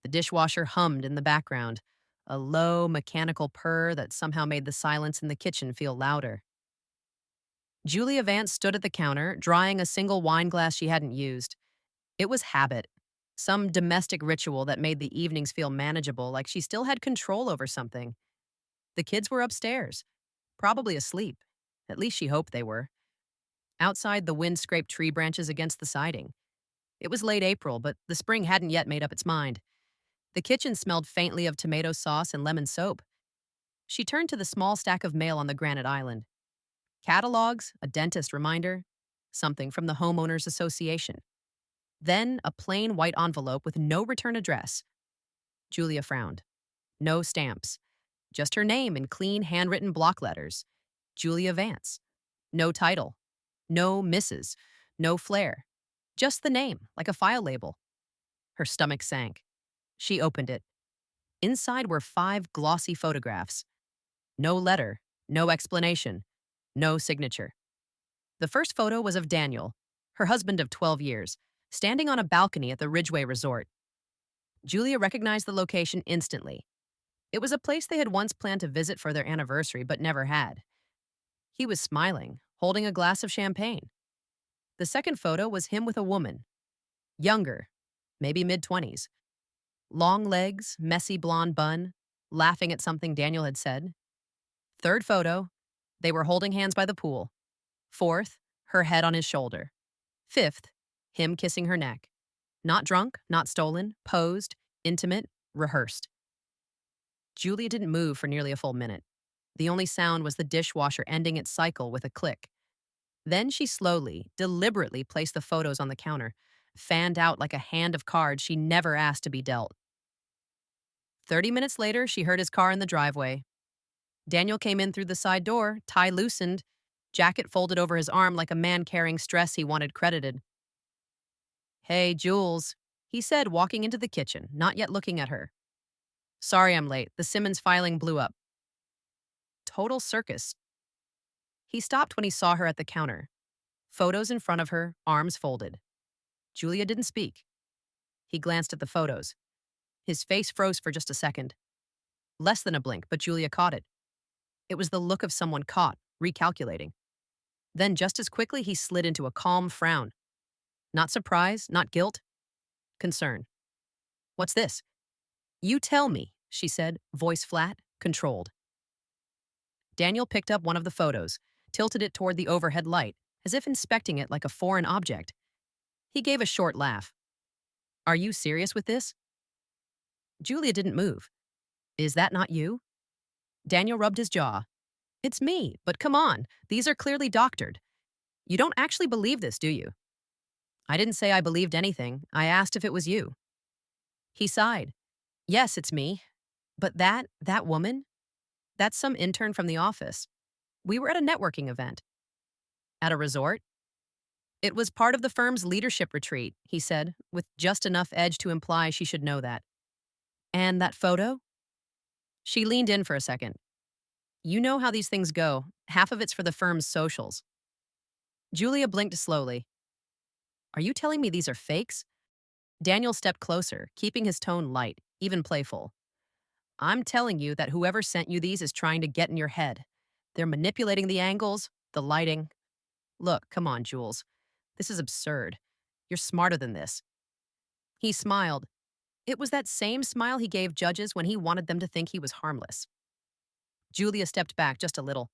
The dishwasher hummed in the background, a low, mechanical purr that somehow made the silence in the kitchen feel louder. Julia Vance stood at the counter, drying a single wine glass she hadn't used. It was habit, some domestic ritual that made the evenings feel manageable, like she still had control over something. The kids were upstairs, probably asleep. At least she hoped they were. Outside, the wind scraped tree branches against the siding. It was late April, but the spring hadn't yet made up its mind. The kitchen smelled faintly of tomato sauce and lemon soap. She turned to the small stack of mail on the granite island. Catalogs, a dentist reminder, something from the Homeowners Association. Then a plain white envelope with no return address. Julia frowned. No stamps. Just her name in clean, handwritten block letters. Julia Vance. No title. No Mrs. No flair. Just the name, like a file label. Her stomach sank. She opened it. Inside were 5 glossy photographs. No letter, no explanation, no signature. The first photo was of Daniel, her husband of 12 years, standing on a balcony at the Ridgeway Resort. Julia recognized the location instantly. It was a place they had once planned to visit for their anniversary but never had. He was smiling, holding a glass of champagne. The second photo was him with a woman. Younger, maybe mid-20s. Long legs, messy blonde bun, laughing at something Daniel had said. Third photo, they were holding hands by the pool. Fourth, her head on his shoulder. Fifth, him kissing her neck. Not drunk, not stolen, posed, intimate, rehearsed. Julia didn't move for nearly a full minute. The only sound was the dishwasher ending its cycle with a click. Then she slowly, deliberately placed the photos on the counter, fanned out like a hand of cards she never asked to be dealt. 30 minutes later, she heard his car in the driveway. Daniel came in through the side door, tie loosened, jacket folded over his arm like a man carrying stress he wanted credited. "Hey, Jules," he said, walking into the kitchen, not yet looking at her. "Sorry I'm late. The Simmons filing blew up." Total circus. He stopped when he saw her at the counter. Photos in front of her, arms folded. Julia didn't speak. He glanced at the photos. His face froze for just a second. Less than a blink, but Julia caught it. It was the look of someone caught, recalculating. Then just as quickly, he slid into a calm frown. Not surprise, not guilt. Concern. "What's this?" "You tell me," she said, voice flat, controlled. Daniel picked up one of the photos, tilted it toward the overhead light, as if inspecting it like a foreign object. He gave a short laugh. "Are you serious with this?" Julia didn't move. "Is that not you?" Daniel rubbed his jaw. "It's me, but come on, these are clearly doctored. You don't actually believe this, do you?" "I didn't say I believed anything. I asked if it was you." He sighed. "Yes, it's me. But that woman? That's some intern from the office. We were at a networking event." "At a resort?" "It was part of the firm's leadership retreat," he said, with just enough edge to imply she should know that. "And that photo?" She leaned in for a second. "You know how these things go. Half of it's for the firm's socials." Julia blinked slowly. "Are you telling me these are fakes?" Daniel stepped closer, keeping his tone light, even playful. "I'm telling you that whoever sent you these is trying to get in your head. They're manipulating the angles, the lighting. Look, come on, Jules. This is absurd. You're smarter than this." He smiled. It was that same smile he gave judges when he wanted them to think he was harmless. Julia stepped back just a little.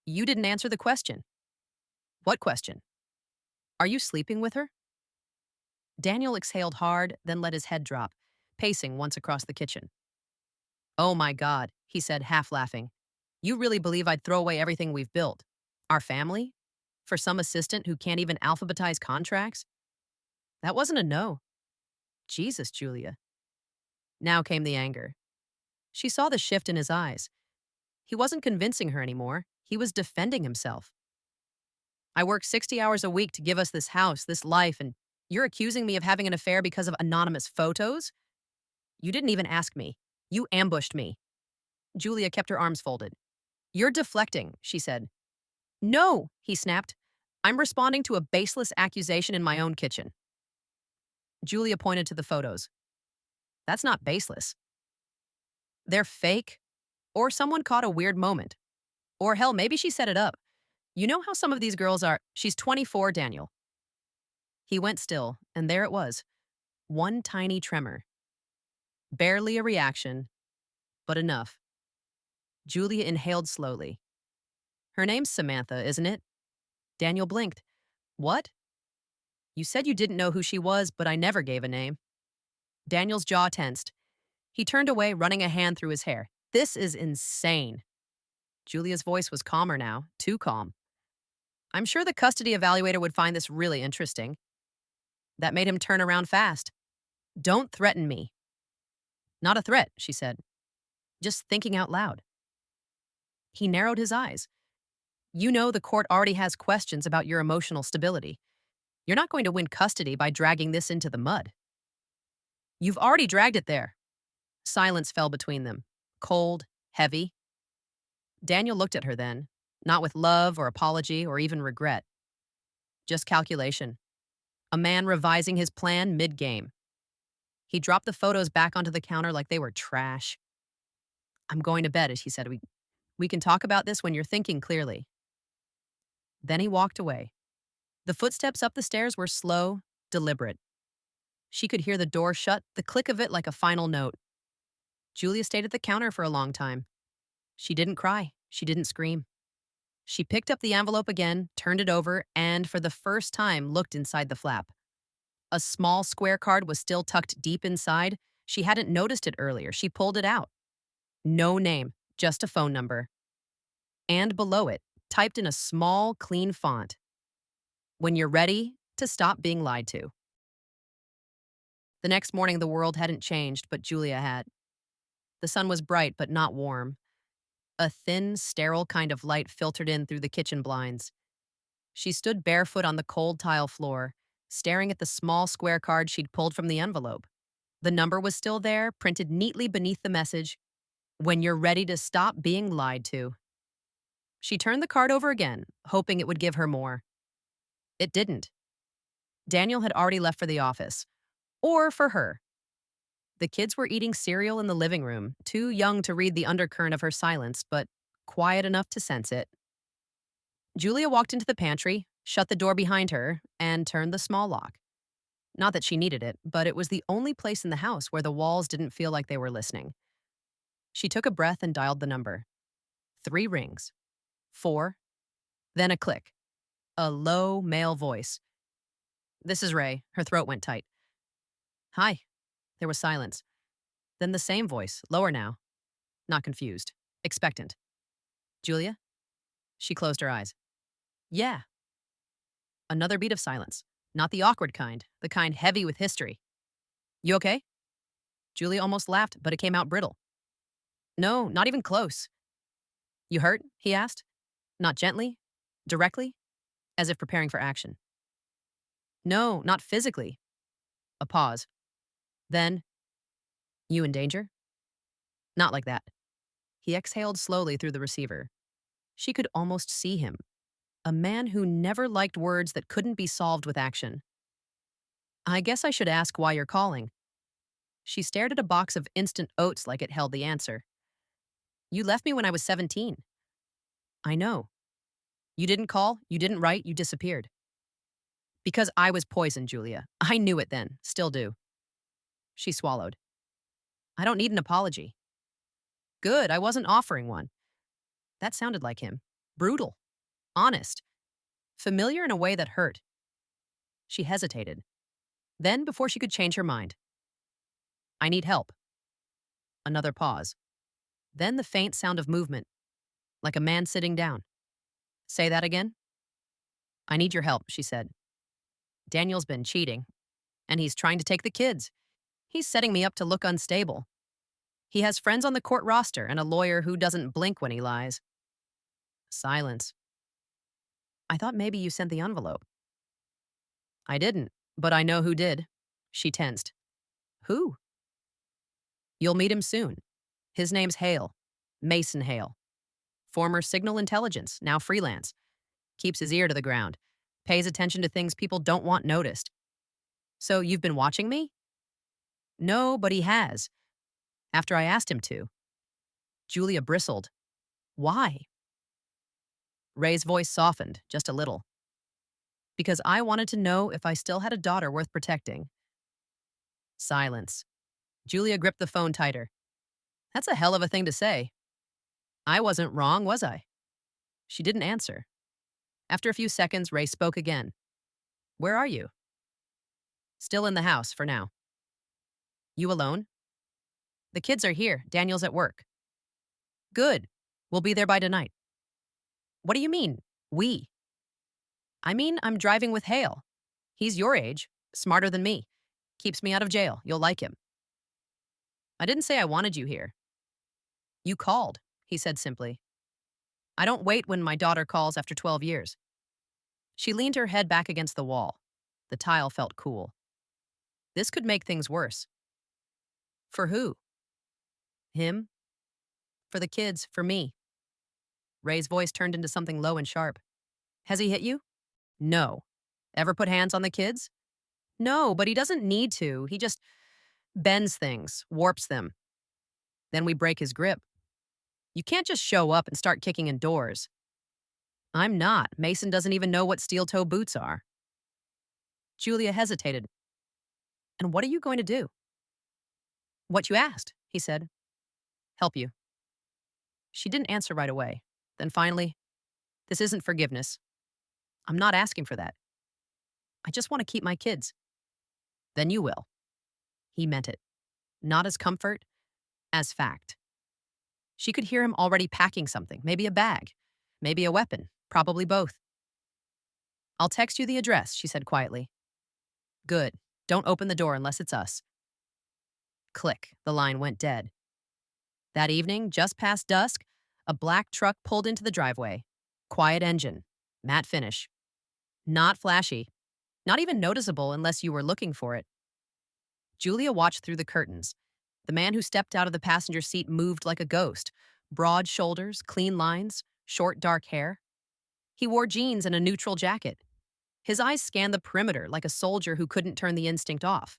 "You didn't answer the question." "What question?" "Are you sleeping with her?" Daniel exhaled hard, then let his head drop, pacing once across the kitchen. "Oh my God," he said, half laughing. "You really believe I'd throw away everything we've built? Our family? For some assistant who can't even alphabetize contracts?" That wasn't a no. Jesus, Julia. Now came the anger. She saw the shift in his eyes. He wasn't convincing her anymore. He was defending himself. "I work 60 hours a week to give us this house, this life, and you're accusing me of having an affair because of anonymous photos? You didn't even ask me. You ambushed me." Julia kept her arms folded. "You're deflecting," she said. "No," he snapped. "I'm responding to a baseless accusation in my own kitchen." Julia pointed to the photos. That's not baseless. They're fake, or someone caught a weird moment. Or hell, maybe she set it up. You know how some of these girls are. She's 24, Daniel. He went still, and there it was. One tiny tremor. Barely a reaction, but enough. Julia inhaled slowly. Her name's Samantha, isn't it? Daniel blinked. What? You said you didn't know who she was, but I never gave a name. Daniel's jaw tensed. He turned away, running a hand through his hair. This is insane. Julia's voice was calmer now, too calm. I'm sure the custody evaluator would find this really interesting. That made him turn around fast. Don't threaten me. Not a threat, she said. Just thinking out loud. He narrowed his eyes. You know the court already has questions about your emotional stability. You're not going to win custody by dragging this into the mud. You've already dragged it there. Silence fell between them, cold, heavy. Daniel looked at her then, not with love or apology or even regret. Just calculation. A man revising his plan mid-game. He dropped the photos back onto the counter like they were trash. I'm going to bed, he said. We can talk about this when you're thinking clearly. Then he walked away. The footsteps up the stairs were slow, deliberate. She could hear the door shut, the click of it like a final note. Julia stayed at the counter for a long time. She didn't cry. She didn't scream. She picked up the envelope again, turned it over, and for the first time looked inside the flap. A small square card was still tucked deep inside. She hadn't noticed it earlier. She pulled it out. No name, just a phone number. And below it, typed in a small, clean font. When you're ready to stop being lied to. The next morning, the world hadn't changed, but Julia had. The sun was bright, but not warm. A thin, sterile kind of light filtered in through the kitchen blinds. She stood barefoot on the cold tile floor, staring at the small square card she'd pulled from the envelope. The number was still there, printed neatly beneath the message, "When you're ready to stop being lied to." She turned the card over again, hoping it would give her more. It didn't. Daniel had already left for the office. Or for her. The kids were eating cereal in the living room, too young to read the undercurrent of her silence, but quiet enough to sense it. Julia walked into the pantry, shut the door behind her, and turned the small lock. Not that she needed it, but it was the only place in the house where the walls didn't feel like they were listening. She took a breath and dialed the number. 3 rings. 4. Then a click. A low, male voice. This is Ray. Her throat went tight. Hi. There was silence. Then the same voice, lower now. Not confused. Expectant. Julia? She closed her eyes. Yeah. Another beat of silence. Not the awkward kind, the kind heavy with history. You okay? Julia almost laughed, but it came out brittle. No, not even close. You hurt? He asked. Not gently, directly, as if preparing for action. No, not physically. A pause. Then, you in danger? Not like that. He exhaled slowly through the receiver. She could almost see him. A man who never liked words that couldn't be solved with action. I guess I should ask why you're calling. She stared at a box of instant oats like it held the answer. You left me when I was 17. I know. You didn't call, you didn't write, you disappeared. Because I was poisoned, Julia. I knew it then, still do. She swallowed. I don't need an apology. Good, I wasn't offering one. That sounded like him. Brutal. Honest. Familiar in a way that hurt. She hesitated. Then, before she could change her mind. I need help. Another pause. Then the faint sound of movement, like a man sitting down. Say that again? I need your help, she said. Daniel's been cheating, and he's trying to take the kids. He's setting me up to look unstable. He has friends on the court roster and a lawyer who doesn't blink when he lies. Silence. I thought maybe you sent the envelope. I didn't, but I know who did. She tensed. Who? You'll meet him soon. His name's Hale. Mason Hale. Former Signal Intelligence, now freelance. Keeps his ear to the ground. Pays attention to things people don't want noticed. So you've been watching me? No, but he has, after I asked him to. Julia bristled. Why? Ray's voice softened, just a little. Because I wanted to know if I still had a daughter worth protecting. Silence. Julia gripped the phone tighter. That's a hell of a thing to say. I wasn't wrong, was I? She didn't answer. After a few seconds, Ray spoke again. Where are you? Still in the house, for now. You alone? The kids are here. Daniel's at work. Good. We'll be there by tonight. What do you mean, we? I mean, I'm driving with Hale. He's your age, smarter than me. Keeps me out of jail. You'll like him. I didn't say I wanted you here. You called, he said simply. I don't wait when my daughter calls after 12 years. She leaned her head back against the wall. The tile felt cool. This could make things worse. For who? Him? For the kids, for me. Ray's voice turned into something low and sharp. Has he hit you? No. Ever put hands on the kids? No, but he doesn't need to. He just bends things, warps them. Then we break his grip. You can't just show up and start kicking in doors. I'm not. Mason doesn't even know what steel-toe boots are. Julia hesitated. And what are you going to do? What you asked, he said. Help you. She didn't answer right away. Then finally, this isn't forgiveness. I'm not asking for that. I just want to keep my kids. Then you will. He meant it. Not as comfort, as fact. She could hear him already packing something, maybe a bag, maybe a weapon, probably both. I'll text you the address, she said quietly. Good. Don't open the door unless it's us. Click. The line went dead. That evening, just past dusk, a black truck pulled into the driveway. Quiet engine. Matte finish. Not flashy. Not even noticeable unless you were looking for it. Julia watched through the curtains. The man who stepped out of the passenger seat moved like a ghost. Broad shoulders, clean lines, short dark hair. He wore jeans and a neutral jacket. His eyes scanned the perimeter like a soldier who couldn't turn the instinct off.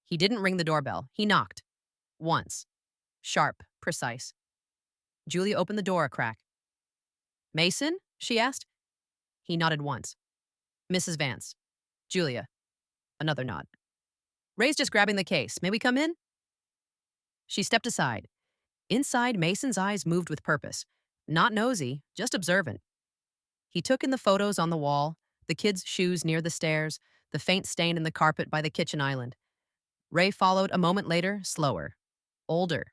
He didn't ring the doorbell. He knocked. Once. Sharp, precise. Julia opened the door a crack. Mason? She asked. He nodded once. Mrs. Vance. Julia. Another nod. Ray's just grabbing the case. May we come in? She stepped aside. Inside, Mason's eyes moved with purpose. Not nosy, just observant. He took in the photos on the wall, the kids' shoes near the stairs, the faint stain in the carpet by the kitchen island. Ray followed a moment later, slower. Older.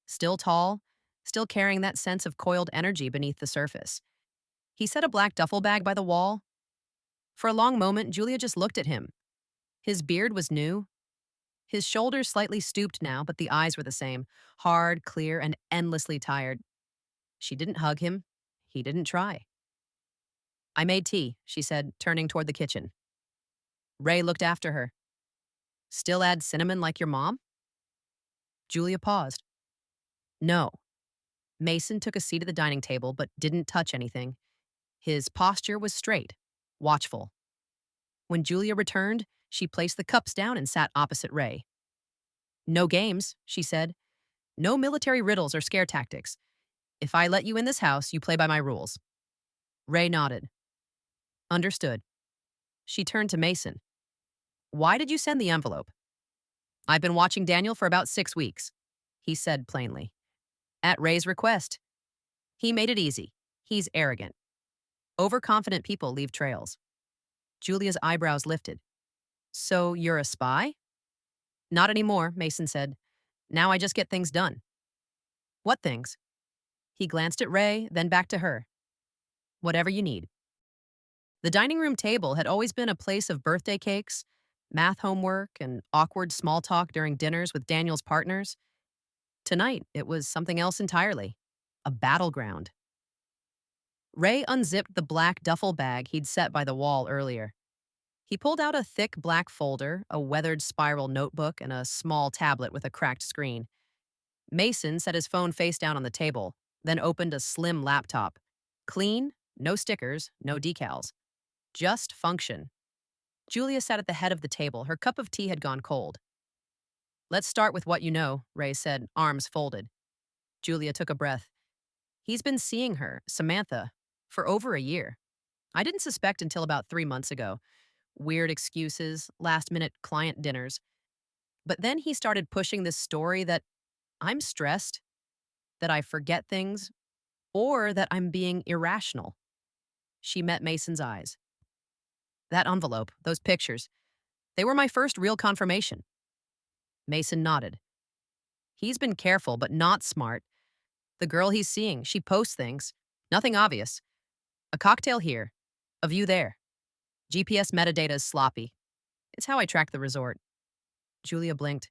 Still tall, still carrying that sense of coiled energy beneath the surface. He set a black duffel bag by the wall. For a long moment, Julia just looked at him. His beard was new. His shoulders slightly stooped now, but the eyes were the same, hard, clear, and endlessly tired. She didn't hug him. He didn't try. I made tea, she said, turning toward the kitchen. Ray looked after her. Still add cinnamon like your mom? Julia paused. No. Mason took a seat at the dining table, but didn't touch anything. His posture was straight, watchful. When Julia returned, she placed the cups down and sat opposite Ray. No games, she said. No military riddles or scare tactics. If I let you in this house, you play by my rules. Ray nodded. Understood. She turned to Mason. Why did you send the envelope? I've been watching Daniel for about 6 weeks, he said plainly. At Ray's request. He made it easy. He's arrogant. Overconfident people leave trails. Julia's eyebrows lifted. So you're a spy? Not anymore, Mason said. Now I just get things done. What things? He glanced at Ray, then back to her. Whatever you need. The dining room table had always been a place of birthday cakes, math homework, and awkward small talk during dinners with Daniel's partners. Tonight, it was something else entirely. A battleground. Ray unzipped the black duffel bag he'd set by the wall earlier. He pulled out a thick black folder, a weathered spiral notebook, and a small tablet with a cracked screen. Mason set his phone face down on the table, then opened a slim laptop. Clean, no stickers, no decals. Just function. Julia sat at the head of the table. Her cup of tea had gone cold. Let's start with what you know, Ray said, arms folded. Julia took a breath. He's been seeing her, Samantha, for over a year. I didn't suspect until about 3 months ago. Weird excuses, last minute client dinners. But then he started pushing this story that I'm stressed, that I forget things, or that I'm being irrational. She met Mason's eyes. That envelope, those pictures, they were my first real confirmation. Mason nodded. He's been careful, but not smart. The girl he's seeing, she posts things. Nothing obvious. A cocktail here, a view there. GPS metadata is sloppy. It's how I track the resort. Julia blinked.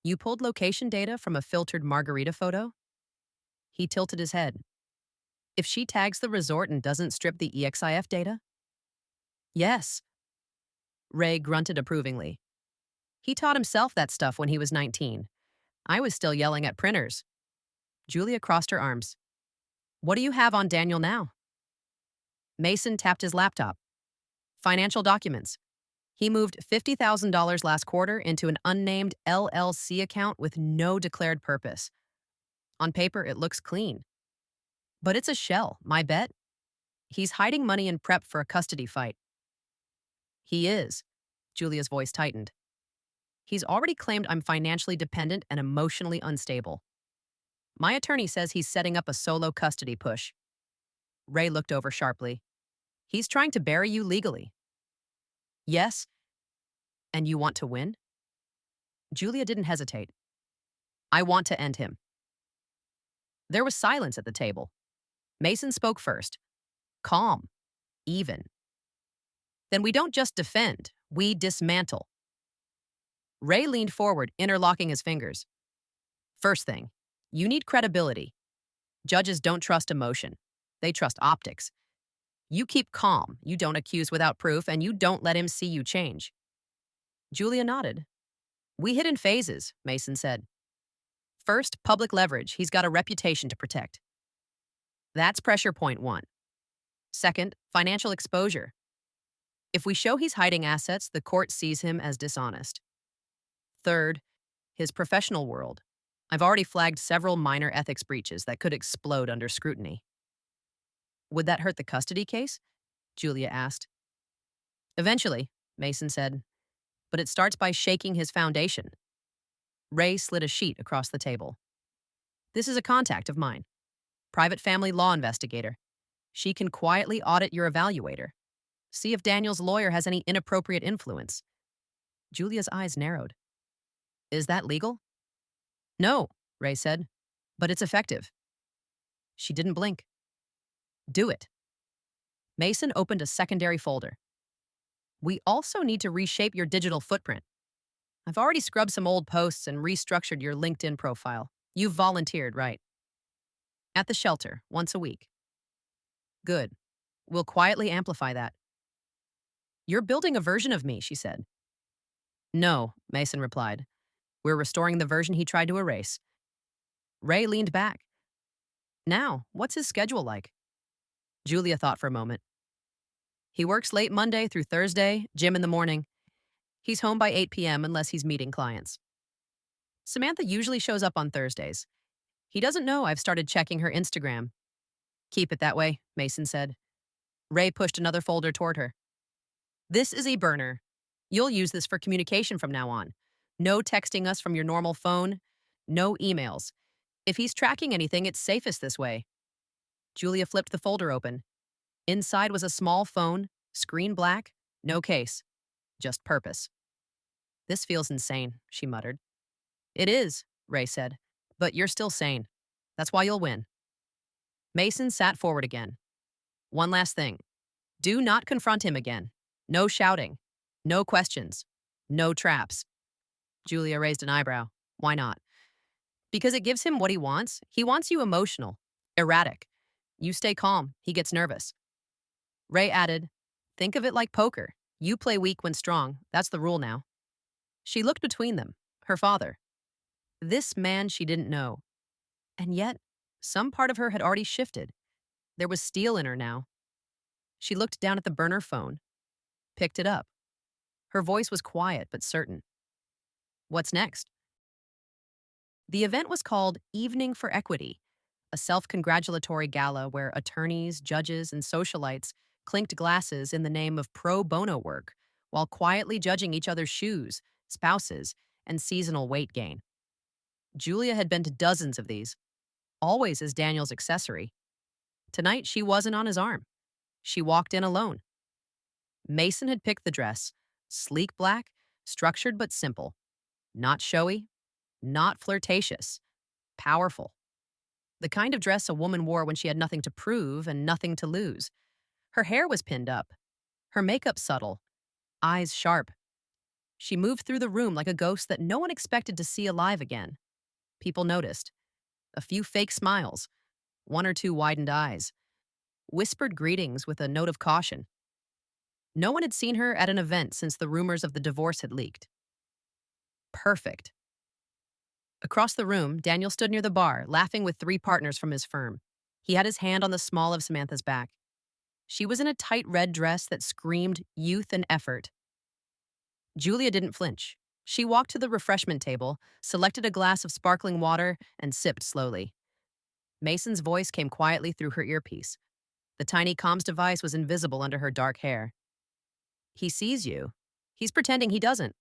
You pulled location data from a filtered margarita photo? He tilted his head. If she tags the resort and doesn't strip the EXIF data? Yes. Ray grunted approvingly. He taught himself that stuff when he was 19. I was still yelling at printers. Julia crossed her arms. What do you have on Daniel now? Mason tapped his laptop. Financial documents. He moved $50,000 last quarter into an unnamed LLC account with no declared purpose. On paper, it looks clean. But it's a shell, my bet. He's hiding money in prep for a custody fight. He is. Julia's voice tightened. He's already claimed I'm financially dependent and emotionally unstable. My attorney says he's setting up a solo custody push. Ray looked over sharply. He's trying to bury you legally. Yes? And you want to win? Julia didn't hesitate. I want to end him. There was silence at the table. Mason spoke first. Calm. Even. Then we don't just defend, we dismantle. Ray leaned forward, interlocking his fingers. First thing, you need credibility. Judges don't trust emotion. They trust optics. You keep calm, you don't accuse without proof, and you don't let him see you change. Julia nodded. We hit in phases, Mason said. First, public leverage. He's got a reputation to protect. That's pressure point one. Second, financial exposure. If we show he's hiding assets, the court sees him as dishonest. Third, his professional world. I've already flagged several minor ethics breaches that could explode under scrutiny. Would that hurt the custody case? Julia asked. Eventually, Mason said, but it starts by shaking his foundation. Ray slid a sheet across the table. This is a contact of mine, private family law investigator. She can quietly audit your evaluator. See if Daniel's lawyer has any inappropriate influence. Julia's eyes narrowed. Is that legal? No, Ray said, but it's effective. She didn't blink. Do it. Mason opened a secondary folder. We also need to reshape your digital footprint. I've already scrubbed some old posts and restructured your LinkedIn profile. You've volunteered, right? At the shelter, once a week. Good. We'll quietly amplify that. You're building a version of me, she said. No, Mason replied. We're restoring the version he tried to erase. Ray leaned back. Now, what's his schedule like? Julia thought for a moment. He works late Monday through Thursday, gym in the morning. He's home by 8 p.m. unless he's meeting clients. Samantha usually shows up on Thursdays. He doesn't know I've started checking her Instagram. Keep it that way, Mason said. Ray pushed another folder toward her. This is a burner. You'll use this for communication from now on. No texting us from your normal phone. No emails. If he's tracking anything, it's safest this way. Julia flipped the folder open. Inside was a small phone, screen black, no case. Just purpose. This feels insane, she muttered. It is, Ray said, but you're still sane. That's why you'll win. Mason sat forward again. One last thing. Do not confront him again. No shouting. No questions. No traps. Julia raised an eyebrow. Why not? Because it gives him what he wants. He wants you emotional, erratic. You stay calm, he gets nervous. Ray added, think of it like poker. You play weak when strong. That's the rule now. She looked between them, her father. This man she didn't know. And yet, some part of her had already shifted. There was steel in her now. She looked down at the burner phone, picked it up. Her voice was quiet but certain. What's next? The event was called Evening for Equity, a self congratulatory gala where attorneys, judges, and socialites clinked glasses in the name of pro bono work while quietly judging each other's shoes, spouses, and seasonal weight gain. Julia had been to dozens of these, always as Daniel's accessory. Tonight, she wasn't on his arm. She walked in alone. Mason had picked the dress, sleek black, structured but simple, not showy, not flirtatious, powerful. The kind of dress a woman wore when she had nothing to prove and nothing to lose. Her hair was pinned up, her makeup subtle, eyes sharp. She moved through the room like a ghost that no one expected to see alive again. People noticed. A few fake smiles, one or two widened eyes, whispered greetings with a note of caution. No one had seen her at an event since the rumors of the divorce had leaked. Perfect. Across the room, Daniel stood near the bar, laughing with three partners from his firm. He had his hand on the small of Samantha's back. She was in a tight red dress that screamed youth and effort. Julia didn't flinch. She walked to the refreshment table, selected a glass of sparkling water, and sipped slowly. Mason's voice came quietly through her earpiece. The tiny comms device was invisible under her dark hair. "He sees you. He's pretending he doesn't."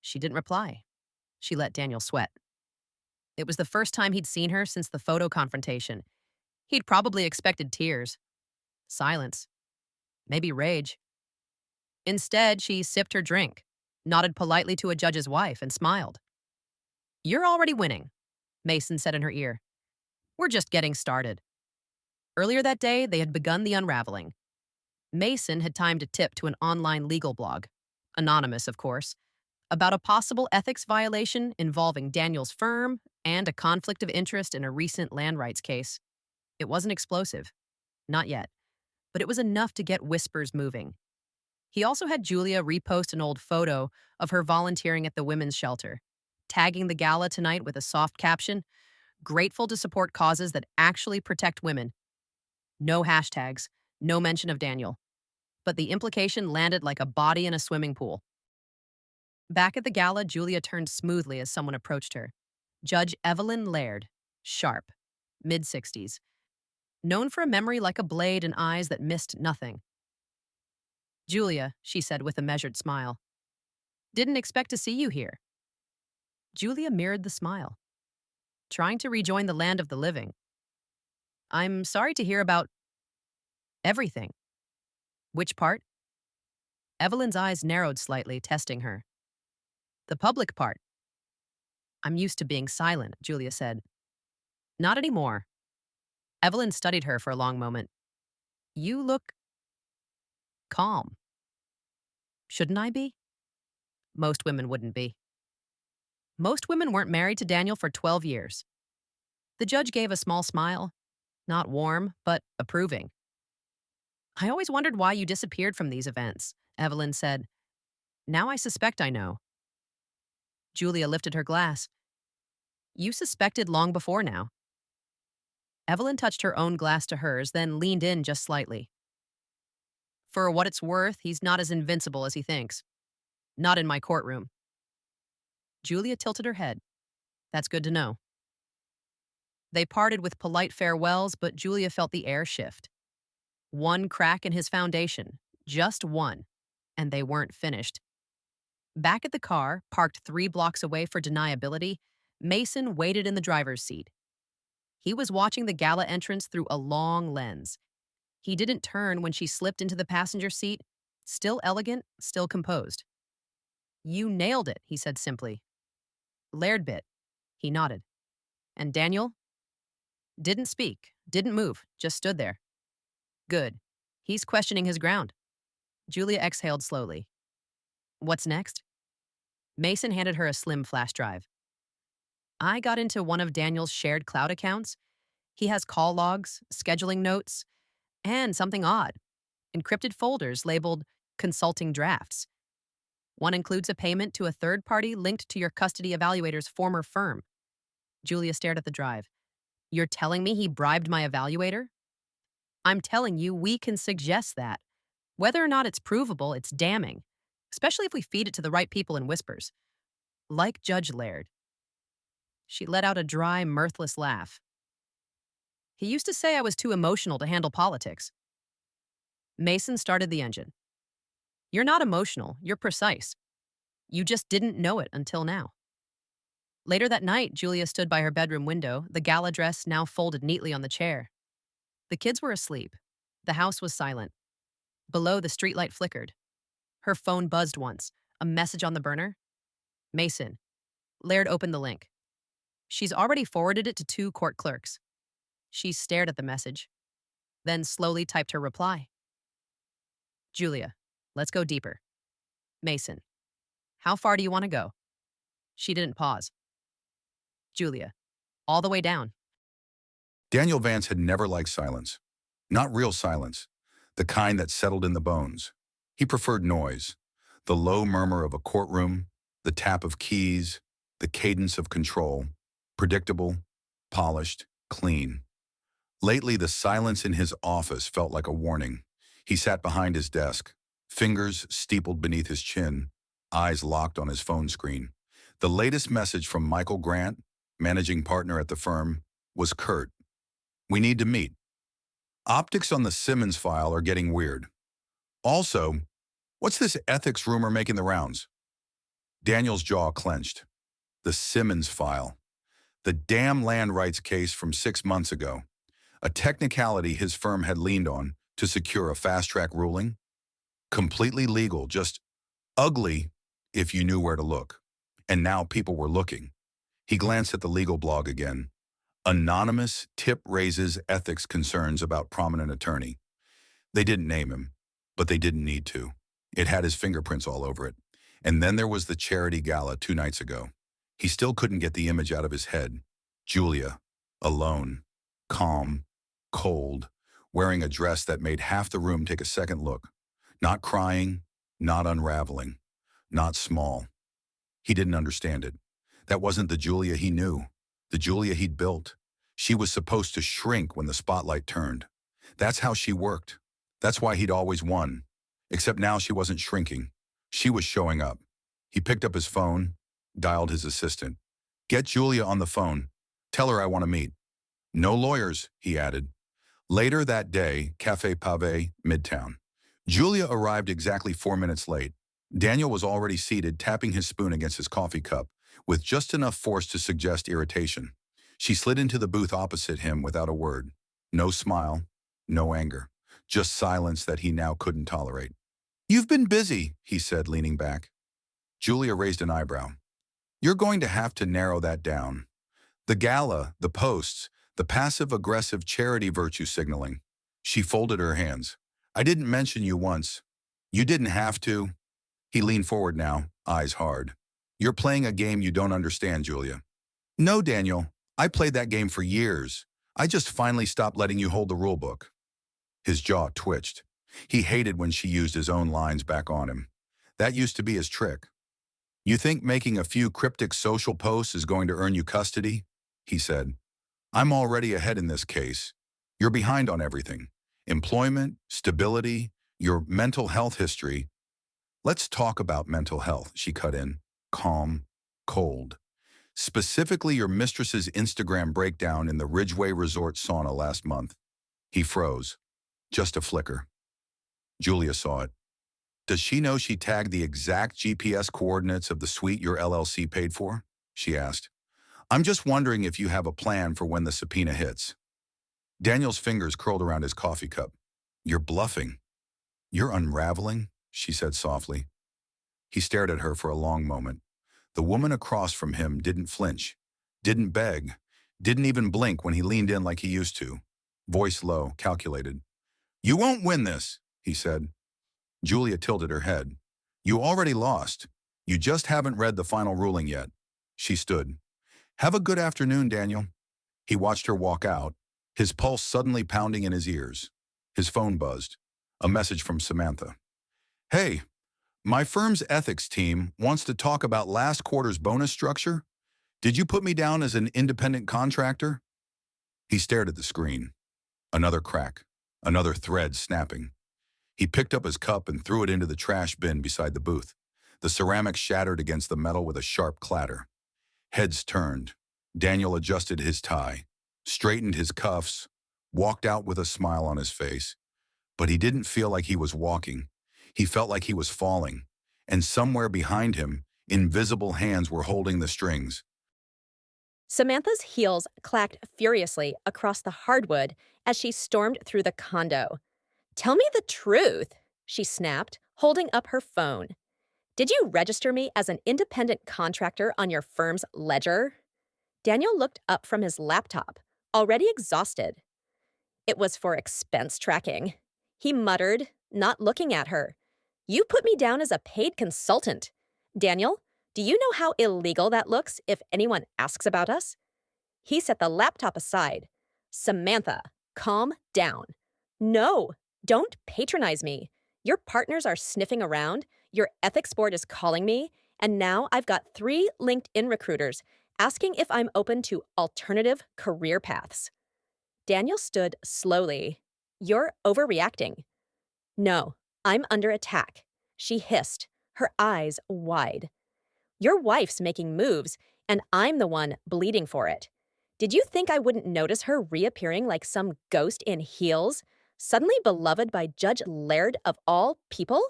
She didn't reply. She let Daniel sweat. It was the first time he'd seen her since the photo confrontation. He'd probably expected tears, silence, maybe rage. Instead, she sipped her drink, nodded politely to a judge's wife, and smiled. "You're already winning," Mason said in her ear. "We're just getting started." Earlier that day, they had begun the unraveling. Mason had timed a tip to an online legal blog, anonymous, of course, about a possible ethics violation involving Daniel's firm and a conflict of interest in a recent land rights case. It wasn't explosive, not yet, but it was enough to get whispers moving. He also had Julia repost an old photo of her volunteering at the women's shelter, tagging the gala tonight with a soft caption, "Grateful to support causes that actually protect women." No hashtags, no mention of Daniel. But the implication landed like a body in a swimming pool. Back at the gala, Julia turned smoothly as someone approached her. Judge Evelyn Laird, sharp, mid-60s, known for a memory like a blade and eyes that missed nothing. "Julia," she said with a measured smile, "didn't expect to see you here." Julia mirrored the smile, trying to rejoin the land of the living. "I'm sorry to hear about everything." "Which part?" Evelyn's eyes narrowed slightly, testing her. "The public part." "I'm used to being silent," Julia said. "Not anymore." Evelyn studied her for a long moment. "You look calm." "Shouldn't I be?" "Most women wouldn't be." "Most women weren't married to Daniel for 12 years. The judge gave a small smile, not warm, but approving. "I always wondered why you disappeared from these events," Evelyn said. "Now I suspect I know." Julia lifted her glass. "You suspected long before now." Evelyn touched her own glass to hers, then leaned in just slightly. "For what it's worth, he's not as invincible as he thinks. Not in my courtroom." Julia tilted her head. "That's good to know." They parted with polite farewells, but Julia felt the air shift. One crack in his foundation, just one, and they weren't finished. Back at the car, parked 3 blocks away for deniability, Mason waited in the driver's seat. He was watching the gala entrance through a long lens. He didn't turn when she slipped into the passenger seat, still elegant, still composed. "You nailed it," he said simply. "Laird bit." He nodded. "And Daniel?" "Didn't speak, didn't move, just stood there." "Good. He's questioning his ground." Julia exhaled slowly. "What's next?" Mason handed her a slim flash drive. "I got into one of Daniel's shared cloud accounts. He has call logs, scheduling notes, and something odd, encrypted folders labeled consulting drafts. One includes a payment to a third party linked to your custody evaluator's former firm." Julia stared at the drive. "You're telling me he bribed my evaluator?" "I'm telling you, we can suggest that. Whether or not it's provable, it's damning, especially if we feed it to the right people in whispers. Like Judge Laird." She let out a dry, mirthless laugh. He used to say I was too emotional to handle politics. Mason started the engine. You're not emotional, you're precise. You just didn't know it until now. Later that night, Julia stood by her bedroom window, the gala dress now folded neatly on the chair. The kids were asleep. The house was silent. Below, the streetlight flickered. Her phone buzzed once. A message on the burner? Mason. Laird opened the link. She's already forwarded it to 2 court clerks. She stared at the message, then slowly typed her reply. Julia, let's go deeper. Mason. How far do you want to go? She didn't pause. Julia. All the way down. Daniel Vance had never liked silence. Not real silence, the kind that settled in the bones. He preferred noise, the low murmur of a courtroom, the tap of keys, the cadence of control, predictable, polished, clean. Lately, the silence in his office felt like a warning. He sat behind his desk, fingers steepled beneath his chin, eyes locked on his phone screen. The latest message from Michael Grant, managing partner at the firm, was curt. We need to meet. Optics on the Simmons file are getting weird. Also, what's this ethics rumor making the rounds? Daniel's jaw clenched. The Simmons file. The damn land rights case from 6 months ago. A technicality his firm had leaned on to secure a fast-track ruling. Completely legal, just ugly if you knew where to look. And now people were looking. He glanced at the legal blog again. Anonymous tip raises ethics concerns about prominent attorney. They didn't name him, but they didn't need to. It had his fingerprints all over it. And then there was the charity gala 2 nights ago. He still couldn't get the image out of his head. Julia, alone, calm, cold, wearing a dress that made half the room take a second look. Not crying, not unraveling, not small. He didn't understand it. That wasn't the Julia he knew, the Julia he'd built. She was supposed to shrink when the spotlight turned. That's how she worked. That's why he'd always won. Except now she wasn't shrinking. She was showing up. He picked up his phone, dialed his assistant. Get Julia on the phone. Tell her I want to meet. No lawyers, he added. Later that day, Café Pavé, Midtown. Julia arrived exactly 4 minutes late. Daniel was already seated, tapping his spoon against his coffee cup, with just enough force to suggest irritation. She slid into the booth opposite him without a word. No smile, no anger, just silence that he now couldn't tolerate. You've been busy, he said, leaning back. Julia raised an eyebrow. You're going to have to narrow that down. The gala, the posts, the passive-aggressive charity virtue signaling. She folded her hands. I didn't mention you once. You didn't have to. He leaned forward now, eyes hard. You're playing a game you don't understand, Julia. No, Daniel. I played that game for years. I just finally stopped letting you hold the rulebook. His jaw twitched. He hated when she used his own lines back on him. That used to be his trick. You think making a few cryptic social posts is going to earn you custody? He said. I'm already ahead in this case. You're behind on everything. Employment, stability, your mental health history. Let's talk about mental health, she cut in, calm, cold. Specifically your mistress's Instagram breakdown in the Ridgeway Resort sauna last month. He froze. Just a flicker. Julia saw it. Does she know she tagged the exact GPS coordinates of the suite your LLC paid for? She asked. I'm just wondering if you have a plan for when the subpoena hits. Daniel's fingers curled around his coffee cup. You're bluffing. You're unraveling, she said softly. He stared at her for a long moment. The woman across from him didn't flinch, didn't beg, didn't even blink when he leaned in like he used to. Voice low, calculated. You won't win this, he said. Julia tilted her head. You already lost. You just haven't read the final ruling yet. She stood. Have a good afternoon, Daniel. He watched her walk out, his pulse suddenly pounding in his ears. His phone buzzed. A message from Samantha. Hey, my firm's ethics team wants to talk about last quarter's bonus structure. Did you put me down as an independent contractor? He stared at the screen. Another crack, another thread snapping. He picked up his cup and threw it into the trash bin beside the booth. The ceramic shattered against the metal with a sharp clatter. Heads turned. Daniel adjusted his tie, straightened his cuffs, walked out with a smile on his face. But he didn't feel like he was walking. He felt like he was falling. And somewhere behind him, invisible hands were holding the strings. Samantha's heels clacked furiously across the hardwood as she stormed through the condo. Tell me the truth, she snapped, holding up her phone. Did you register me as an independent contractor on your firm's ledger? Daniel looked up from his laptop, already exhausted. It was for expense tracking. He muttered, not looking at her. You put me down as a paid consultant. Daniel, do you know how illegal that looks if anyone asks about us? He set the laptop aside. Samantha, calm down. No, don't patronize me. Your partners are sniffing around, your ethics board is calling me, and now I've got 3 LinkedIn recruiters asking if I'm open to alternative career paths. Daniel stood slowly. You're overreacting. No, I'm under attack, she hissed, her eyes wide. Your wife's making moves, and I'm the one bleeding for it. Did you think I wouldn't notice her reappearing like some ghost in heels, suddenly beloved by Judge Laird of all people?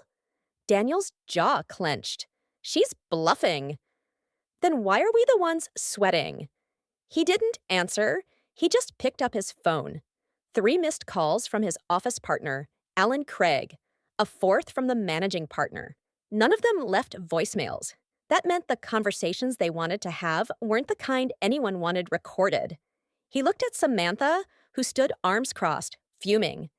Daniel's jaw clenched. She's bluffing. Then why are we the ones sweating? He didn't answer. He just picked up his phone. 3 missed calls from his office partner, Alan Craig, a 4th from the managing partner. None of them left voicemails. That meant the conversations they wanted to have weren't the kind anyone wanted recorded. He looked at Samantha, who stood arms crossed, fuming.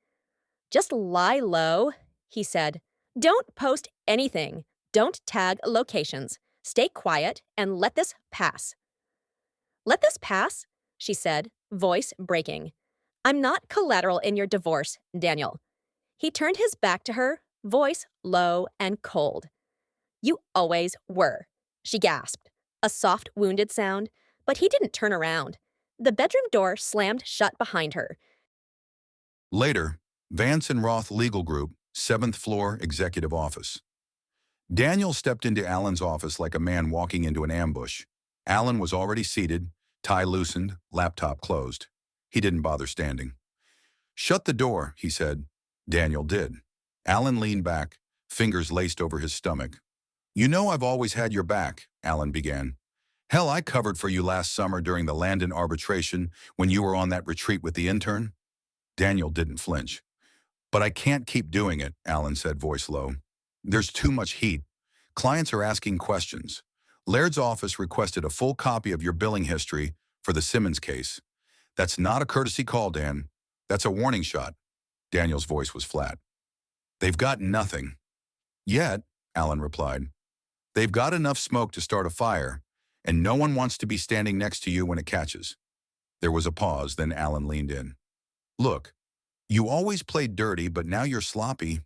Just lie low, he said. Don't post anything. Don't tag locations. Stay quiet and let this pass. Let this pass, she said, voice breaking. I'm not collateral in your divorce, Daniel. He turned his back to her, voice low and cold. You always were, she gasped, a soft, wounded sound, but he didn't turn around. The bedroom door slammed shut behind her. Later, Vance and Roth Legal Group, 7th floor executive office. Daniel stepped into Alan's office like a man walking into an ambush. Alan was already seated, tie loosened, laptop closed. He didn't bother standing. Shut the door, he said. Daniel did. Alan leaned back, fingers laced over his stomach. You know I've always had your back, Alan began. Hell, I covered for you last summer during the Landon arbitration when you were on that retreat with the intern. Daniel didn't flinch. But I can't keep doing it, Alan said, voice low. There's too much heat. Clients are asking questions. Laird's office requested a full copy of your billing history for the Simmons case. That's not a courtesy call, Dan. That's a warning shot. Daniel's voice was flat. They've got nothing. Yet, Alan replied. They've got enough smoke to start a fire, and no one wants to be standing next to you when it catches. There was a pause, then Alan leaned in. Look, you always played dirty, but now you're sloppy.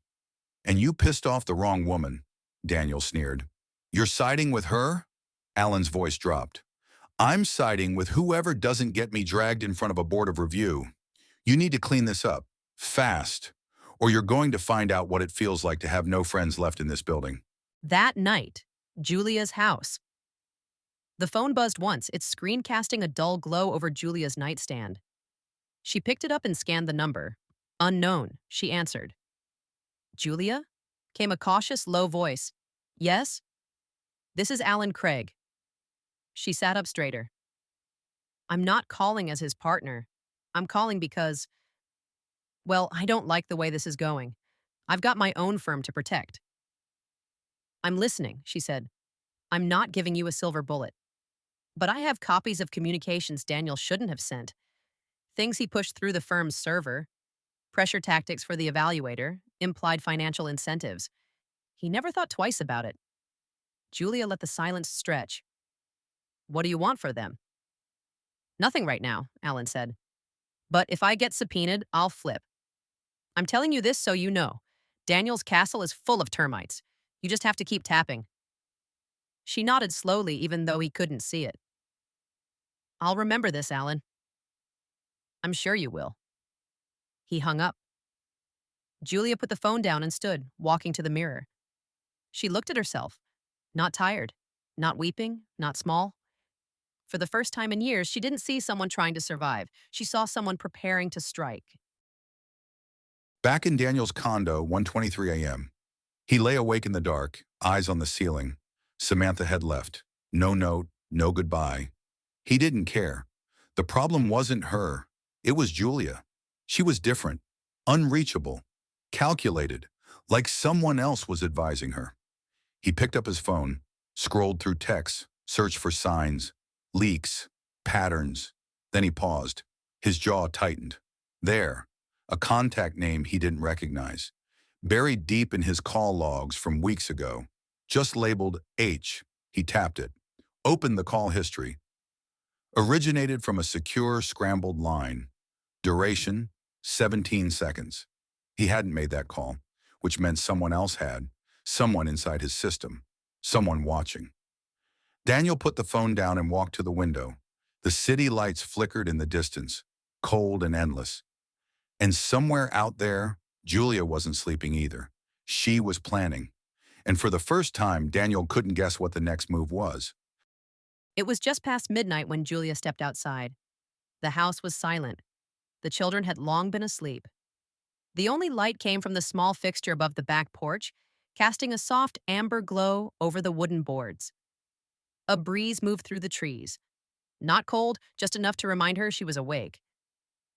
And you pissed off the wrong woman, Daniel sneered. You're siding with her? Alan's voice dropped. I'm siding with whoever doesn't get me dragged in front of a board of review. You need to clean this up, fast, or you're going to find out what it feels like to have no friends left in this building. That night, Julia's house. The phone buzzed once, its screen casting a dull glow over Julia's nightstand. She picked it up and scanned the number. Unknown, she answered. Julia? Came a cautious, low voice. Yes? This is Alan Craig. She sat up straighter. I'm not calling as his partner. I'm calling because, well, I don't like the way this is going. I've got my own firm to protect. I'm listening, she said. I'm not giving you a silver bullet. But I have copies of communications Daniel shouldn't have sent. Things he pushed through the firm's server. Pressure tactics for the evaluator, implied financial incentives. He never thought twice about it. Julia let the silence stretch. What do you want for them? Nothing right now, Alan said. But if I get subpoenaed, I'll flip. I'm telling you this so you know. Daniel's castle is full of termites. You just have to keep tapping. She nodded slowly, even though he couldn't see it. I'll remember this, Alan. I'm sure you will. He hung up. Julia put the phone down and stood, walking to the mirror. She looked at herself. Not tired, not weeping, not small. For the first time in years, she didn't see someone trying to survive. She saw someone preparing to strike. Back in Daniel's condo, 1:23 a.m. He lay awake in the dark, eyes on the ceiling. Samantha had left. No note, no goodbye. He didn't care. The problem wasn't her. It was Julia. She was different, unreachable, calculated, like someone else was advising her. He picked up his phone, scrolled through texts, searched for signs, leaks, patterns. Then he paused. His jaw tightened. There, a contact name he didn't recognize, buried deep in his call logs from weeks ago. Just labeled H. He tapped it. Opened the call history. Originated from a secure, scrambled line. Duration, 17 seconds. He hadn't made that call, which meant someone else had, someone inside his system, someone watching. Daniel put the phone down and walked to the window. The city lights flickered in the distance, cold and endless. And somewhere out there, Julia wasn't sleeping either. She was planning. And for the first time, Daniel couldn't guess what the next move was. It was just past midnight when Julia stepped outside. The house was silent. The children had long been asleep. The only light came from the small fixture above the back porch, casting a soft amber glow over the wooden boards. A breeze moved through the trees. Not cold, just enough to remind her she was awake.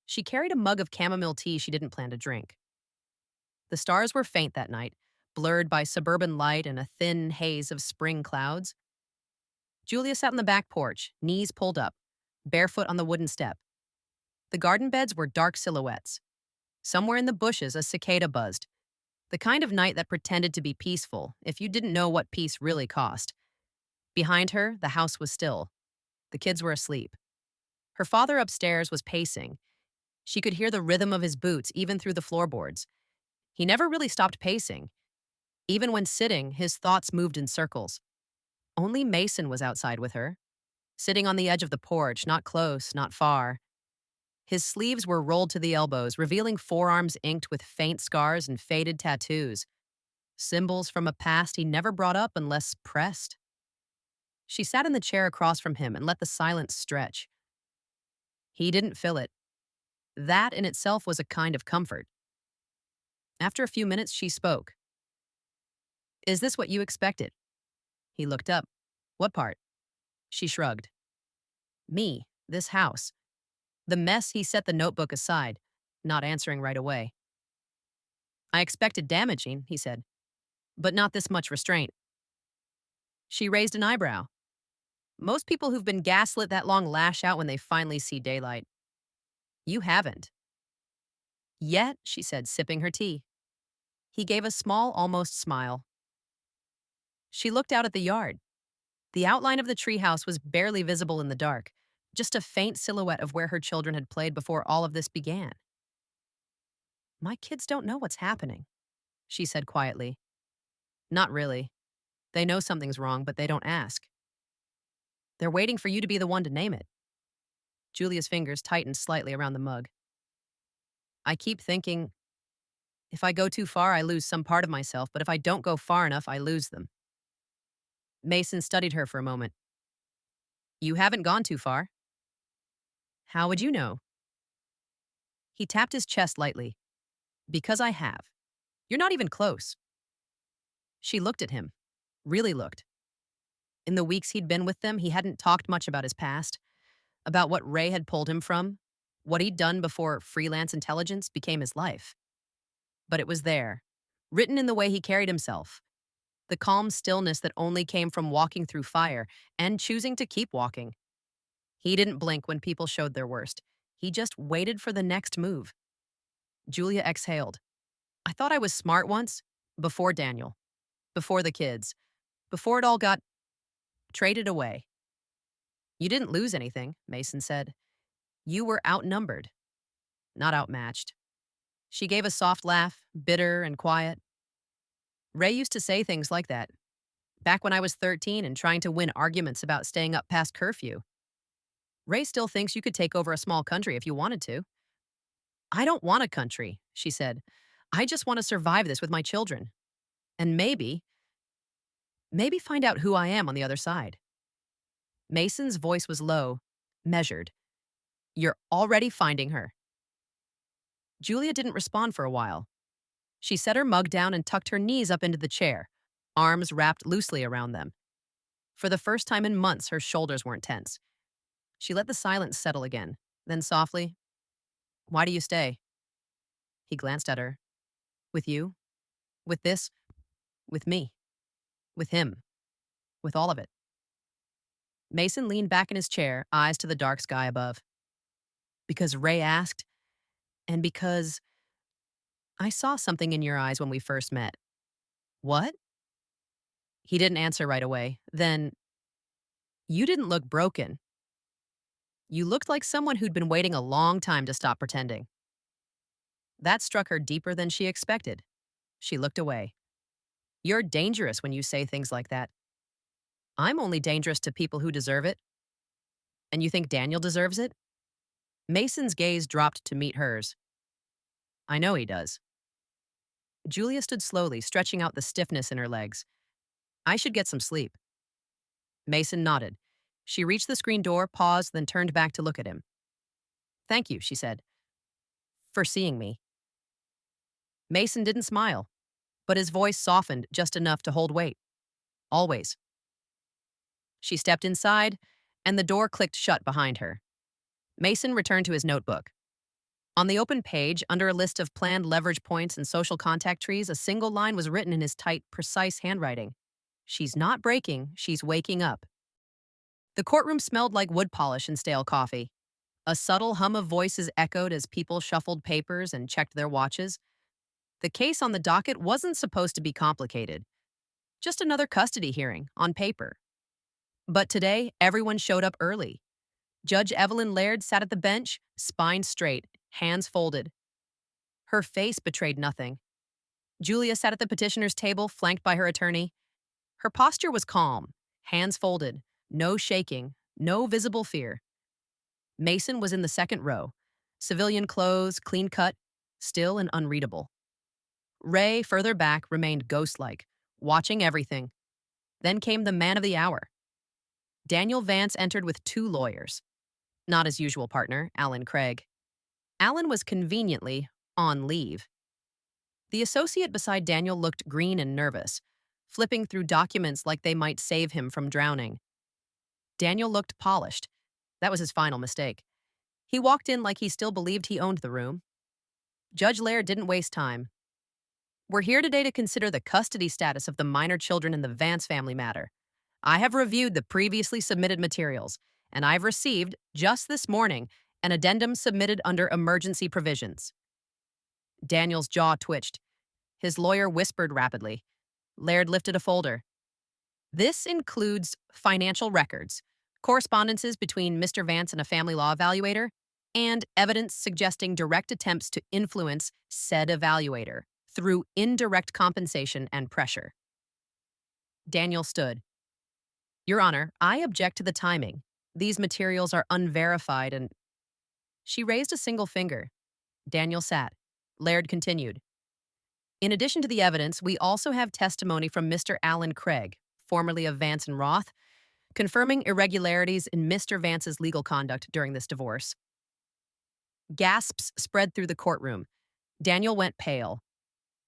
She carried a mug of chamomile tea she didn't plan to drink. The stars were faint that night, blurred by suburban light and a thin haze of spring clouds. Julia sat on the back porch, knees pulled up, barefoot on the wooden step. The garden beds were dark silhouettes. Somewhere in the bushes, a cicada buzzed. The kind of night that pretended to be peaceful, if you didn't know what peace really cost. Behind her, the house was still. The kids were asleep. Her father upstairs was pacing. She could hear the rhythm of his boots even through the floorboards. He never really stopped pacing. Even when sitting, his thoughts moved in circles. Only Mason was outside with her, sitting on the edge of the porch, not close, not far. His sleeves were rolled to the elbows, revealing forearms inked with faint scars and faded tattoos, symbols from a past he never brought up unless pressed. She sat in the chair across from him and let the silence stretch. He didn't fill it. That in itself was a kind of comfort. After a few minutes, she spoke. "Is this what you expected?" He looked up. "What part?" She shrugged. "Me, this house." The mess, he set the notebook aside, not answering right away. "I expected damaging," he said, "but not this much restraint." She raised an eyebrow. "Most people who've been gaslit that long lash out when they finally see daylight. You haven't." "Yet," she said, sipping her tea. He gave a small, almost smile. She looked out at the yard. The outline of the treehouse was barely visible in the dark, just a faint silhouette of where her children had played before all of this began. "My kids don't know what's happening," she said quietly. "Not really. They know something's wrong, but they don't ask. They're waiting for you to be the one to name it." Julia's fingers tightened slightly around the mug. "I keep thinking, if I go too far, I lose some part of myself, but if I don't go far enough, I lose them." Mason studied her for a moment. "You haven't gone too far." "How would you know?" He tapped his chest lightly. "Because I have. You're not even close." She looked at him. Really looked. In the weeks he'd been with them, he hadn't talked much about his past, about what Ray had pulled him from, what he'd done before freelance intelligence became his life. But it was there, written in the way he carried himself, the calm stillness that only came from walking through fire and choosing to keep walking. He didn't blink when people showed their worst. He just waited for the next move. Julia exhaled. "I thought I was smart once, before Daniel, before the kids, before it all got traded away." "You didn't lose anything," Mason said. "You were outnumbered, not outmatched." She gave a soft laugh, bitter and quiet. "Ray used to say things like that, back when I was 13 and trying to win arguments about staying up past curfew. Ray still thinks you could take over a small country if you wanted to." "I don't want a country," she said. "I just want to survive this with my children. And maybe find out who I am on the other side." Mason's voice was low, measured. You're already finding her. Julia didn't respond for a while. She set her mug down and tucked her knees up into the chair, arms wrapped loosely around them. For the first time in months, her shoulders weren't tense. She let the silence settle again. Then softly, "Why do you stay?" He glanced at her. "With you? With this? With me? With him? With all of it?" Mason leaned back in his chair, eyes to the dark sky above. "Because Ray asked, and because I saw something in your eyes when we first met." "What?" He didn't answer right away. Then, "You didn't look broken. You looked like someone who'd been waiting a long time to stop pretending." That struck her deeper than she expected. She looked away. "You're dangerous when you say things like that." "I'm only dangerous to people who deserve it." "And you think Daniel deserves it?" Mason's gaze dropped to meet hers. "I know he does." Julia stood slowly, stretching out the stiffness in her legs. "I should get some sleep." Mason nodded. She reached the screen door, paused, then turned back to look at him. "Thank you," she said, "for seeing me." Mason didn't smile, but his voice softened just enough to hold weight. "Always." She stepped inside, and the door clicked shut behind her. Mason returned to his notebook. On the open page, under a list of planned leverage points and social contact trees, a single line was written in his tight, precise handwriting. "She's not breaking, she's waking up." The courtroom smelled like wood polish and stale coffee. A subtle hum of voices echoed as people shuffled papers and checked their watches. The case on the docket wasn't supposed to be complicated, just another custody hearing on paper. But today, everyone showed up early. Judge Evelyn Laird sat at the bench, spine straight, hands folded. Her face betrayed nothing. Julia sat at the petitioner's table, flanked by her attorney. Her posture was calm, hands folded, no shaking, no visible fear. Mason was in the second row, civilian clothes, clean cut, still and unreadable. Ray, further back, remained ghost-like, watching everything. Then came the man of the hour. Daniel Vance entered with two lawyers. Not his usual partner, Alan Craig. Alan was conveniently on leave. The associate beside Daniel looked green and nervous, flipping through documents like they might save him from drowning. Daniel looked polished. That was his final mistake. He walked in like he still believed he owned the room. Judge Laird didn't waste time. "We're here today to consider the custody status of the minor children in the Vance family matter. I have reviewed the previously submitted materials, and I've received, just this morning, an addendum submitted under emergency provisions." Daniel's jaw twitched. His lawyer whispered rapidly. Laird lifted a folder. "This includes financial records, correspondences between Mr. Vance and a family law evaluator, and evidence suggesting direct attempts to influence said evaluator through indirect compensation and pressure." Daniel stood. "Your Honor, I object to the timing. These materials are unverified and—" She raised a single finger. Daniel sat. Laird continued. "In addition to the evidence, we also have testimony from Mr. Alan Craig, formerly of Vance and Roth, confirming irregularities in Mr. Vance's legal conduct during this divorce." Gasps spread through the courtroom. Daniel went pale.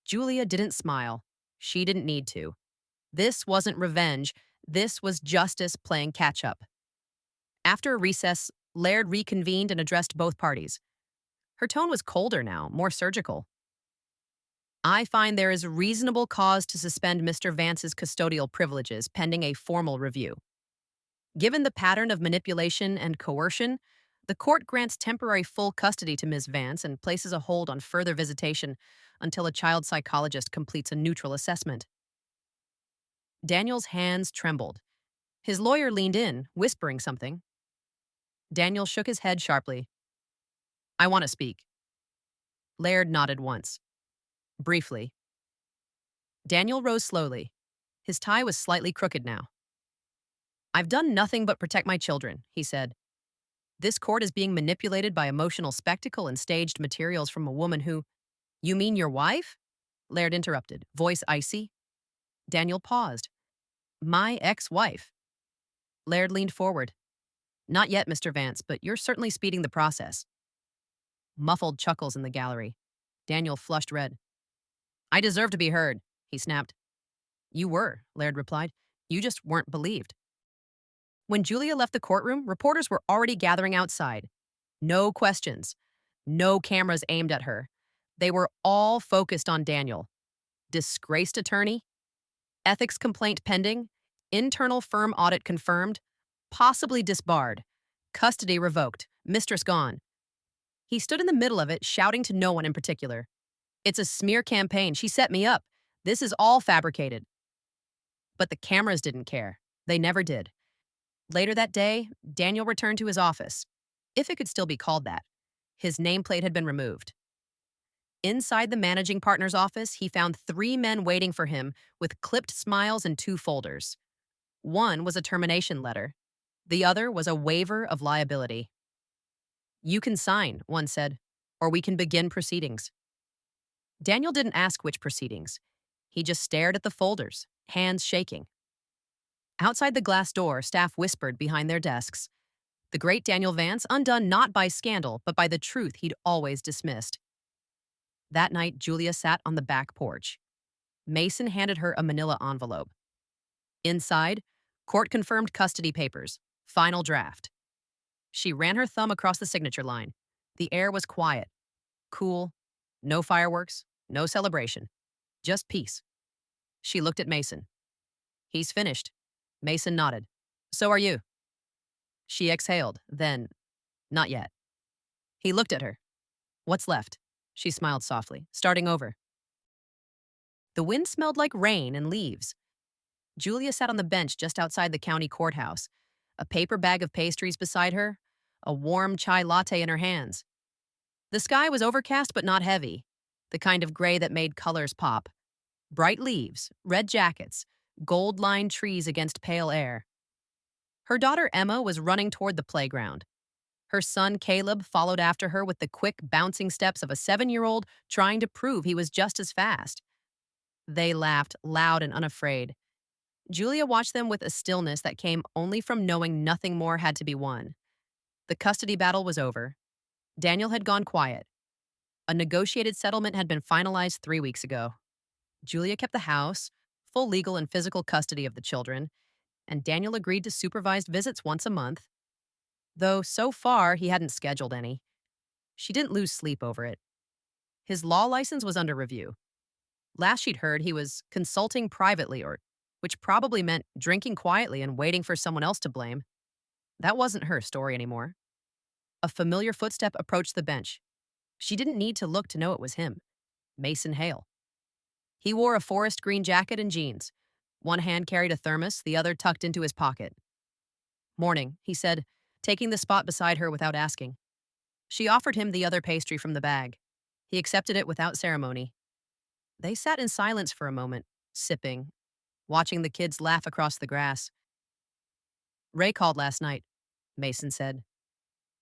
Julia didn't smile. She didn't need to. This wasn't revenge. This was justice playing catch-up. After a recess, Laird reconvened and addressed both parties. Her tone was colder now, more surgical. "I find there is reasonable cause to suspend Mr. Vance's custodial privileges pending a formal review. Given the pattern of manipulation and coercion, the court grants temporary full custody to Ms. Vance and places a hold on further visitation until a child psychologist completes a neutral assessment." Daniel's hands trembled. His lawyer leaned in, whispering something. Daniel shook his head sharply. "I want to speak." Laird nodded once. Briefly. Daniel rose slowly. His tie was slightly crooked now. "I've done nothing but protect my children," he said. "This court is being manipulated by emotional spectacle and staged materials from a woman who—" "You mean your wife?" Laird interrupted, voice icy. Daniel paused. "My ex-wife." Laird leaned forward. Not yet, Mr. Vance, but you're certainly speeding the process. Muffled chuckles in the gallery. Daniel flushed red. I deserve to be heard, he snapped. You were, Laird replied. You just weren't believed. When Julia left the courtroom, reporters were already gathering outside. No questions. No cameras aimed at her. They were all focused on Daniel. Disgraced attorney, ethics complaint pending, internal firm audit confirmed, possibly disbarred, custody revoked, mistress gone. He stood in the middle of it, shouting to no one in particular. It's a smear campaign. She set me up. This is all fabricated. But the cameras didn't care. They never did. Later that day, Daniel returned to his office, if it could still be called that. His nameplate had been removed. Inside the managing partner's office, he found 3 men waiting for him with clipped smiles and 2 folders. One was a termination letter. The other was a waiver of liability. You can sign, one said, or we can begin proceedings. Daniel didn't ask which proceedings. He just stared at the folders, hands shaking. Outside the glass door, staff whispered behind their desks. The great Daniel Vance, undone not by scandal, but by the truth he'd always dismissed. That night, Julia sat on the back porch. Mason handed her a manila envelope. Inside, court-confirmed custody papers, final draft. She ran her thumb across the signature line. The air was quiet, cool, no fireworks, no celebration, just peace. She looked at Mason. He's finished. Mason nodded. So are you. She exhaled, then, not yet. He looked at her. What's left? She smiled softly, starting over. The wind smelled like rain and leaves. Julia sat on the bench just outside the county courthouse, a paper bag of pastries beside her, a warm chai latte in her hands. The sky was overcast but not heavy, the kind of gray that made colors pop. Bright leaves, red jackets, gold-lined trees against pale air. Her daughter Emma was running toward the playground. Her son Caleb followed after her with the quick, bouncing steps of a 7-year-old trying to prove he was just as fast. They laughed, loud and unafraid. Julia watched them with a stillness that came only from knowing nothing more had to be won. The custody battle was over. Daniel had gone quiet. A negotiated settlement had been finalized 3 weeks ago. Julia kept the house, full legal and physical custody of the children, and Daniel agreed to supervised visits once a month, though so far he hadn't scheduled any. She didn't lose sleep over it. His law license was under review. Last she'd heard, he was consulting privately, which probably meant drinking quietly and waiting for someone else to blame. That wasn't her story anymore. A familiar footstep approached the bench. She didn't need to look to know it was him, Mason Hale. He wore a forest green jacket and jeans. One hand carried a thermos, the other tucked into his pocket. Morning, he said, taking the spot beside her without asking. She offered him the other pastry from the bag. He accepted it without ceremony. They sat in silence for a moment, sipping, watching the kids laugh across the grass. Ray called last night, Mason said.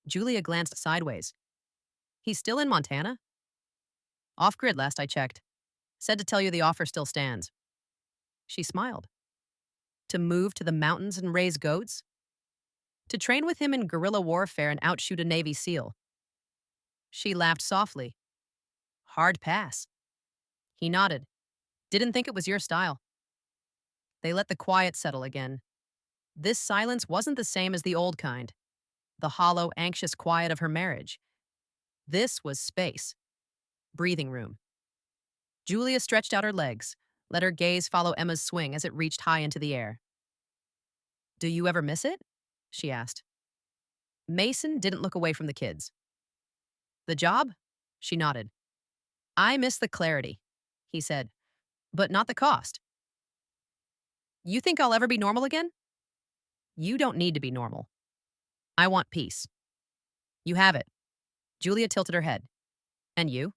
Julia glanced sideways. He's still in Montana? Off-grid last I checked. Said to tell you the offer still stands. She smiled. To move to the mountains and raise goats? To train with him in guerrilla warfare and outshoot a Navy SEAL? She laughed softly. Hard pass. He nodded. Didn't think it was your style. They let the quiet settle again. This silence wasn't the same as the old kind, the hollow, anxious quiet of her marriage. This was space. Breathing room. Julia stretched out her legs, let her gaze follow Emma's swing as it reached high into the air. Do you ever miss it? She asked. Mason didn't look away from the kids. The job? She nodded. I miss the clarity, he said, but not the cost. You think I'll ever be normal again? You don't need to be normal. I want peace. You have it. Julia tilted her head. And you?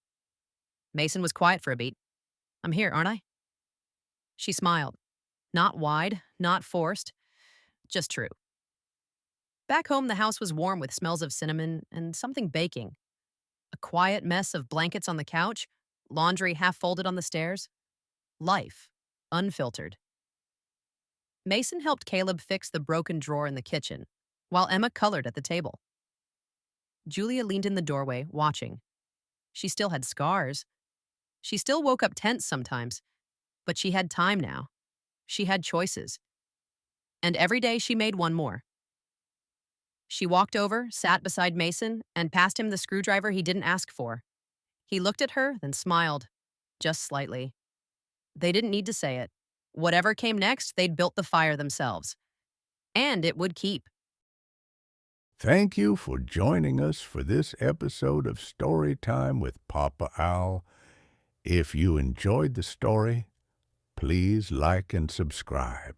Mason was quiet for a beat. I'm here, aren't I? She smiled. Not wide, not forced, just true. Back home, the house was warm with smells of cinnamon and something baking. A quiet mess of blankets on the couch, laundry half folded on the stairs. Life, unfiltered. Mason helped Caleb fix the broken drawer in the kitchen, while Emma colored at the table. Julia leaned in the doorway, watching. She still had scars. She still woke up tense sometimes, but she had time now. She had choices. And every day she made one more. She walked over, sat beside Mason, and passed him the screwdriver he didn't ask for. He looked at her, then smiled, just slightly. They didn't need to say it. Whatever came next, they'd built the fire themselves. And it would keep. Thank you for joining us for this episode of Storytime with Papa Owl. If you enjoyed the story, please like and subscribe.